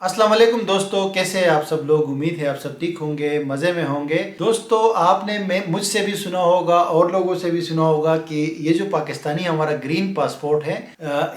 अस्सलाम वालेकुम दोस्तों, कैसे हैं आप सब लोग। उम्मीद है आप सब ठीक होंगे, मज़े में होंगे। दोस्तों आपने मुझसे भी सुना होगा और लोगों से भी सुना होगा कि ये जो पाकिस्तानी हमारा ग्रीन पासपोर्ट है,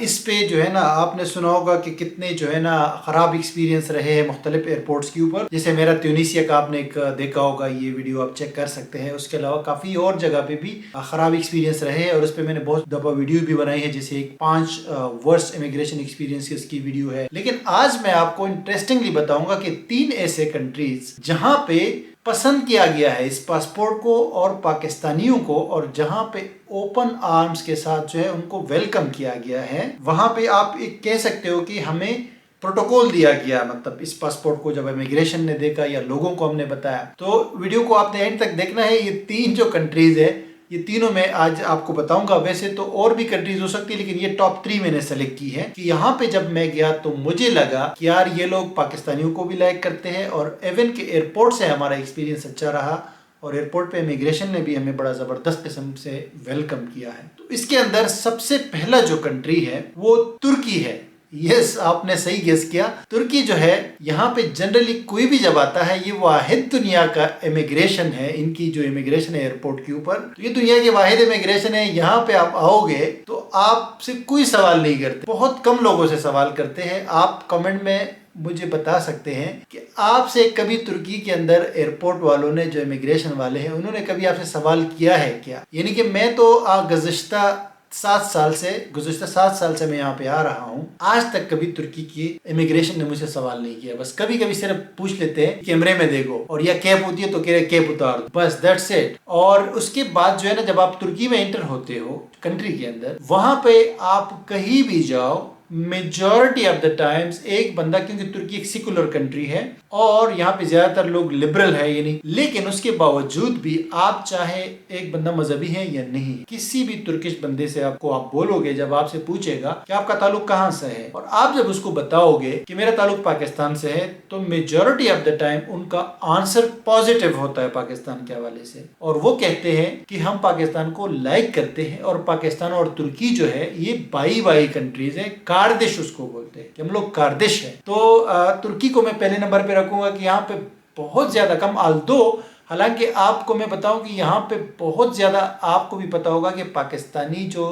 इस पे जो है ना आपने सुना होगा कि कितने जो है ना ख़राब एक्सपीरियंस रहे हैं मुख्तलिफ एयरपोर्ट्स के ऊपर। जैसे मेरा ट्यूनीसिया का आपने एक देखा होगा, ये वीडियो आप चेक कर सकते हैं। उसके अलावा काफ़ी और जगह पे भी ख़राब एक्सपीरियंस रहे हैं और उस पर मैंने बहुत दफ़ा वीडियो भी बनाई है, जैसे एक 5 वर्स्ट इमिग्रेशन एक्सपीरियंस की वीडियो है। लेकिन आज मैं आपको इंटरेस्टिंगली बताऊंगा कि 3 ऐसे कंट्रीज जहां पे पसंद किया गया है इस पासपोर्ट को और पाकिस्तानियों को, और जहां पे ओपन आर्म्स के साथ जो है उनको वेलकम किया गया है। वहां पे आप एक कह सकते हो कि हमें प्रोटोकॉल दिया गया, मतलब इस पासपोर्ट को जब इमिग्रेशन ने देखा या लोगों को हमने बताया। तो वीडियो को आपने एंड तक देखना है। ये 3 जो कंट्रीज है, ये तीनों मैं आज आपको बताऊंगा। वैसे तो और भी कंट्रीज हो सकती है, लेकिन ये टॉप 3 मैंने सेलेक्ट की है कि यहाँ पे जब मैं गया तो मुझे लगा कि यार ये लोग पाकिस्तानियों को भी लाइक करते हैं, और इवन के एयरपोर्ट से हमारा एक्सपीरियंस अच्छा रहा और एयरपोर्ट पे इमिग्रेशन ने भी हमें बड़ा ज़बरदस्त किस्म से वेलकम किया है। तो इसके अंदर सबसे पहला जो कंट्री है वो तुर्की है। यस, आपने सही गेस किया। तुर्की जो है, यहाँ पे जनरली कोई भी जब आता है, ये वाहिद दुनिया का इमिग्रेशन है। इनकी जो इमिग्रेशन है एयरपोर्ट के ऊपर, तो ये दुनिया की वाहिद इमिग्रेशन है। यहाँ पे आप आओगे तो आपसे कोई सवाल नहीं करते, बहुत कम लोगों से सवाल करते हैं। आप कमेंट में मुझे बता सकते हैं कि आपसे कभी तुर्की के अंदर एयरपोर्ट वालों ने, जो इमिग्रेशन वाले हैं, उन्होंने कभी आपसे सवाल किया है क्या। यानी कि मैं तो गुज़श्ता 7 साल से मैं यहाँ पे आ रहा हूँ, आज तक कभी तुर्की की इमिग्रेशन ने मुझसे सवाल नहीं किया। बस कभी कभी सिर्फ पूछ लेते हैं कैमरे में देखो, और या कैप होती है तो कह रहे कैप उतार दो, बस दैट्स इट। और उसके बाद जो है ना, जब आप तुर्की में एंटर होते हो कंट्री के अंदर, वहां पे आप कहीं भी जाओ, मेजॉरिटी ऑफ द टाइम्स एक बंदा, क्योंकि तुर्की एक सेकुलर कंट्री है और यहाँ पे ज्यादातर लोग लिबरल है यानी, लेकिन उसके बावजूद भी आप चाहे एक बंदा मजहबी है या नहीं, किसी भी तुर्किश बंदे से आप बोलोगे, जब आपसे पूछेगा कि आपका ताल्लुक कहाँ से है, और आप जब उसको बताओगे कि मेरा ताल्लुक पाकिस्तान से है, तो मेजॉरिटी ऑफ द टाइम उनका आंसर पॉजिटिव होता है पाकिस्तान के हवाले से। और वो कहते हैं कि हम पाकिस्तान को लाइक करते हैं, और पाकिस्तान और तुर्की जो है ये बाई कंट्रीज है। कार्दिश उसको बोलते हैं कि हम लोग कार्दिश है। तो तुर्की को मैं पहले नंबर पे रखूंगा कि यहाँ पे बहुत ज्यादा कम, आल्दो हालांकि आपको मैं बताऊं कि यहाँ पे बहुत ज्यादा, आपको भी पता होगा कि पाकिस्तानी जो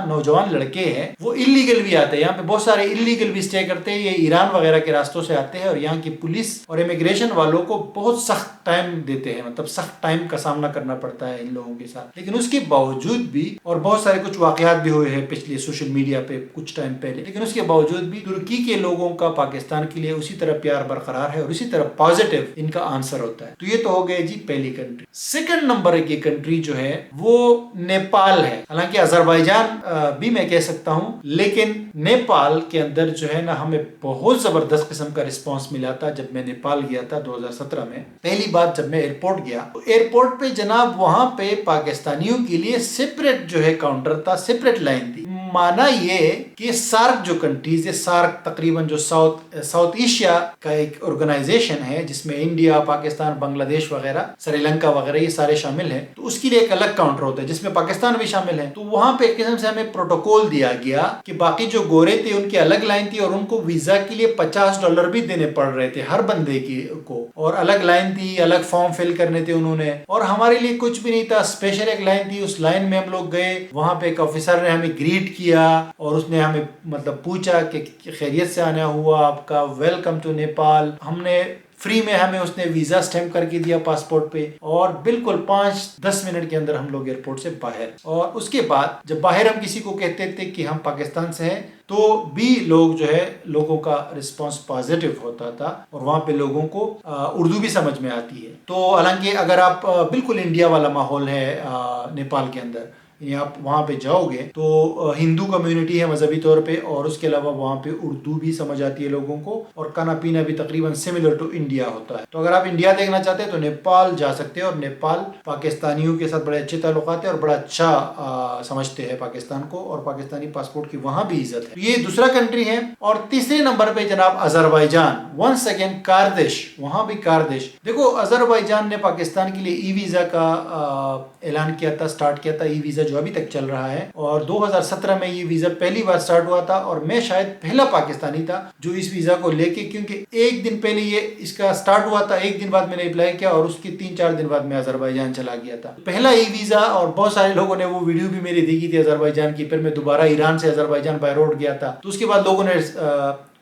नौजवान लड़के हैं वो इलीगल भी आते हैं। यहाँ पे बहुत सारे इलीगल भी स्टे करते हैं, ये ईरान वगैरह के रास्तों से आते हैं, और यहाँ की पुलिस और इमिग्रेशन वालों को बहुत सख्त टाइम देते हैं, मतलब सख्त टाइम का सामना करना पड़ता है इन लोगों के साथ। लेकिन उसके बावजूद भी, और बहुत सारे कुछ वाकयात भी हुए हैं पिछले सोशल मीडिया पे कुछ टाइम पहले, लेकिन उसके बावजूद भी तुर्की के लोगों का पाकिस्तान के लिए उसी तरह प्यार बरकरार है और उसी तरह पॉजिटिव इनका आंसर होता है। तो ये तो हो गए जी पहली कंट्री। सेकंड नंबर की कंट्री जो है वो नेपाल है। हालांकि अजरबैजान भी मैं कह सकता हूं, लेकिन नेपाल के अंदर जो है ना, हमें बहुत जबरदस्त किस्म का रिस्पांस मिला था जब मैं नेपाल गया था 2017 में। पहली बात जब मैं एयरपोर्ट गया, तो एयरपोर्ट पे जनाब वहां पे पाकिस्तानियों के लिए सेपरेट जो है काउंटर था, सेपरेट लाइन थी। माना ये कि सार्क जो कंट्रीज है, सार्क तकरीबन जो साउथ एशिया का एक ऑर्गेनाइजेशन है, जिसमें इंडिया, पाकिस्तान, बांग्लादेश वगैरह, श्रीलंका वगैरह ये सारे शामिल हैं, तो उसके लिए एक अलग काउंटर होता है जिसमें पाकिस्तान भी शामिल है। तो वहां पे एक किस्म से हमें प्रोटोकॉल दिया गया कि बाकी जो गोरे थे उनकी अलग लाइन थी, और उनको वीजा के लिए $50 भी देने पड़ रहे थे हर बंदे को, और अलग लाइन थी, अलग फॉर्म फिल करने थे उन्होंने, और हमारे लिए कुछ भी नहीं था। स्पेशल एक लाइन थी, उस लाइन में हम लोग गए, वहां पे एक ऑफिसर ने हमें ग्रीट किया और उसने हमें मतलब पूछा कि खैरियत से आना हुआ आपका, वेलकम टू नेपाल। हमने फ्री में, हमें उसने वीजा स्टैम्प करके दिया पासपोर्ट पे, और बिल्कुल 5-10 मिनट के अंदर हम लोग एयरपोर्ट से बाहर। और उसके बाद जब बाहर हम किसी को कहते थे कि हम पाकिस्तान से हैं, तो भी लोगों का रिस्पांस पॉजिटिव होता था, और वहाँ पे लोगों को उर्दू भी समझ में आती है। तो हालांकि अगर आप बिल्कुल इंडिया वाला माहौल है नेपाल के अंदर, आप वहाँ पे जाओगे तो हिंदू कम्युनिटी है मजहबी तौर पे, और उसके अलावा वहाँ पे उर्दू भी समझ आती है लोगों को, और खाना पीना भी तकरीबन सिमिलर टू इंडिया होता है। तो अगर आप इंडिया देखना चाहते हैं तो नेपाल जा सकते हैं, और नेपाल पाकिस्तानियों के साथ बड़े अच्छे ताल्लुकात है और बड़ा अच्छा समझते हैं पाकिस्तान को, और पाकिस्तानी पासपोर्ट की वहाँ भी इज्जत है। ये दूसरा कंट्री है। और तीसरे नंबर पे जनाब अजरबैजान, वंस अगेन कार्दिश, वहाँ भी कार्दिश। देखो, अजरबैजान ने पाकिस्तान के लिए ई वीजा का ऐलान किया था, स्टार्ट किया था ई वीजा जो अभी तक चल रहा है। और 2017 में ये वीजा पहली बार स्टार्ट हुआ था और मैं शायद पहला पाकिस्तानी था जो इस वीजा को लेके, क्योंकि एक दिन पहले ये इसका स्टार्ट हुआ था, एक दिन बाद मैंने अप्लाई किया और उसके 3-4 दिन बाद मैं अजरबैजान चला गया था। पहला ई वीजा, और बहुत सारे लोगों ने वो वीडियो भी मेरी देखी थी अजरबैजान की। फिर मैं दोबारा ईरान से अजरबैजान बाय रोड गया था, तो उसके बाद लोगों ने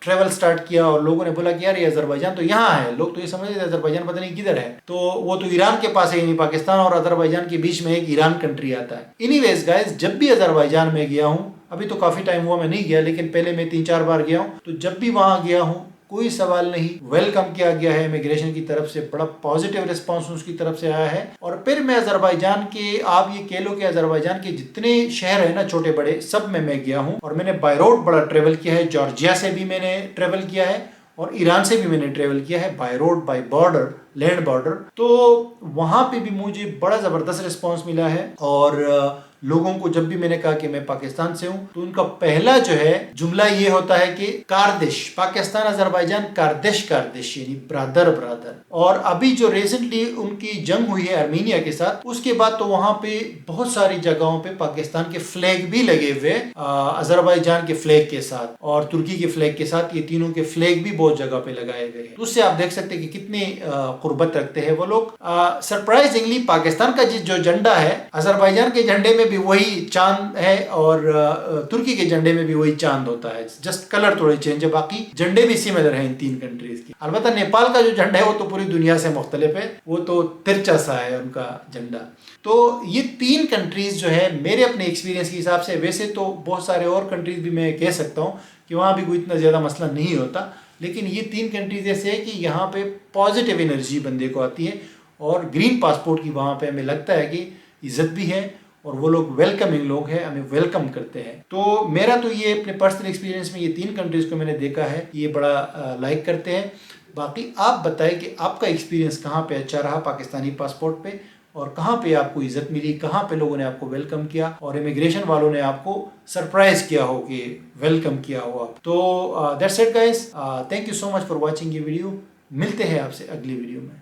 ट्रेवल स्टार्ट किया और लोगों ने बोला कि यार ये अजरबैजान तो यहाँ है। लोग तो ये समझ रहे थे अजरबैजान पता नहीं किधर है, तो वो तो ईरान के पास है, यानी पाकिस्तान और अजरबैजान के बीच में एक ईरान कंट्री आता है। एनीवेज गाइस, जब भी अजरबैजान में गया हूँ, अभी तो काफी टाइम हुआ मैं नहीं गया, लेकिन पहले मैं 3-4 बार गया हूँ, तो जब भी वहां गया हूँ कोई सवाल नहीं, वेलकम किया गया है इमिग्रेशन की तरफ से, बड़ा पॉजिटिव रिस्पांस उसकी तरफ से आया है। और फिर मैं अजरबैजान के, आप ये कह लो कि अजरबैजान के जितने शहर है ना छोटे बड़े, सब में मैं गया हूँ और मैंने बाय रोड बड़ा ट्रेवल किया है। जॉर्जिया से भी मैंने ट्रेवल किया है और ईरान से भी मैंने ट्रेवल किया है by road, bye border, land border. तो वहां पे भी मुझे बड़ा जबरदस्त रिस्पांस मिला है। और लोगों को जब भी मैंने कहा कि मैं पाकिस्तान से हूं, तो उनका पहला जो है जुमला ये होता है कि कारदिश, पाकिस्तान अजरबैजान कारदिश, कारदिश यानी ब्रदर ब्रदर। और अभी जो रिसेंटली उनकी जंग हुई है आर्मीनिया के साथ, उसके बाद तो वहां पे बहुत सारी जगहों पे पाकिस्तान के फ्लैग भी लगे हुए, अजरबैजान के फ्लैग के साथ और तुर्की के फ्लैग के साथ, ये तीनों के फ्लैग भी बहुत जगह पे लगाए गए हैं। उससे आप देख सकते हैं कि कितनी कुर्बत रखते हैं वो लोग। सरप्राइजिंगली पाकिस्तान का जो झंडा है, अजरबैजान के झंडे में भी वही चांद है और तुर्की के झंडे में भी वही चांद होता है, जस्ट कलर थोड़े चेंज है, बाकी झंडे भी सिमिलर है इन तीन कंट्रीज की। अलबत्ता नेपाल का जो झंडा है वो तो पूरी दुनिया से मुख्तलिफ है, वो तो तिरछा सा है उनका झंडा। तो ये तीन कंट्रीज जो है मेरे अपने एक्सपीरियंस के हिसाब से, वैसे तो बहुत सारे और कंट्रीज भी मैं कह सकता हूँ कि वहाँ भी कोई इतना ज़्यादा मसला नहीं होता, लेकिन ये तीन कंट्रीज ऐसे है कि यहाँ पे पॉजिटिव एनर्जी बंदे को आती है और ग्रीन पासपोर्ट की वहाँ पे हमें लगता है कि इज्जत भी है और वो लोग वेलकमिंग लोग हैं, हमें वेलकम करते हैं। तो मेरा तो ये अपने पर्सनल एक्सपीरियंस में ये तीन कंट्रीज को मैंने देखा है, ये बड़ा लाइक करते हैं। बाकी आप बताएं कि आपका एक्सपीरियंस कहाँ पे अच्छा रहा पाकिस्तानी पासपोर्ट पे, और कहाँ पे आपको इज्जत मिली, कहाँ पे लोगों ने आपको वेलकम किया और इमिग्रेशन वालों ने आपको सरप्राइज किया हो कि वेलकम किया हो आप। तो that's it guys, thank you so much for watching ये वीडियो। मिलते हैं आपसे अगली वीडियो में।